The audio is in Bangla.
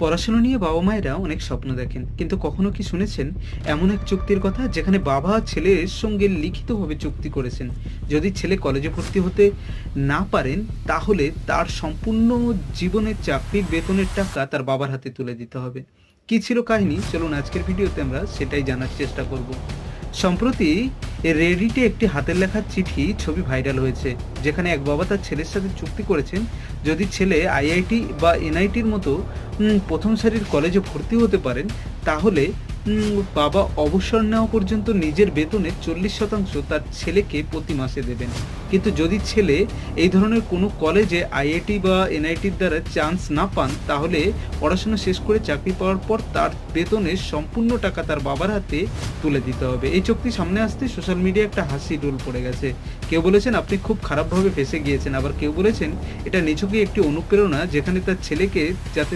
পড়াশোনা নিয়ে বাবা মায়েরা অনেক স্বপ্ন দেখেন, কিন্তু কখনো কি শুনেছেন এমন এক চুক্তির কথা যেখানে বাবা ছেলের সঙ্গে লিখিতভাবে চুক্তি করেছেন, যদি ছেলে কলেজে ভর্তি হতে না পারেন তাহলে তার সম্পূর্ণ জীবনের চাকরির বেতনের টাকা তার বাবার হাতে তুলে দিতে হবে। কি ছিল কাহিনী, চলুন আজকের ভিডিওতে আমরা সেটাই জানার চেষ্টা করব। সম্প্রতি রেডিটে একটি হাতের লেখা চিঠি ছবি ভাইরাল হয়েছে, যেখানে এক বাবা তার ছেলের সাথে চুক্তি করেছেন, যদি ছেলে আইআইটি বা এনআইটির মতো প্রথম সারির কলেজে ভর্তি হতে পারেন তাহলে বাবা অবসর নেওয়া পর্যন্ত নিজের বেতনের 40% তার ছেলেকে প্রতি মাসে দেবেন। কিন্তু যদি ছেলে এই ধরনের কোনো কলেজে আইআইটি বা এনআইটির দ্বারা চান্স না পান তাহলে পড়াশোনা শেষ করে চাকরি পাওয়ার পর তার বেতনের সম্পূর্ণ টাকা তার বাবার হাতে তুলে দিতে হবে। এই চুক্তি সামনে আসতে সোশ্যাল মিডিয়ায় একটা হাসি রোল পড়ে গেছে। কেউ বলেছেন আপনি খুব খারাপভাবে ফেঁসে গিয়েছেন, আবার কেউ বলেছেন এটা নিছকই একটি অনুপ্রেরণা যেখানে তার ছেলেকে যাতে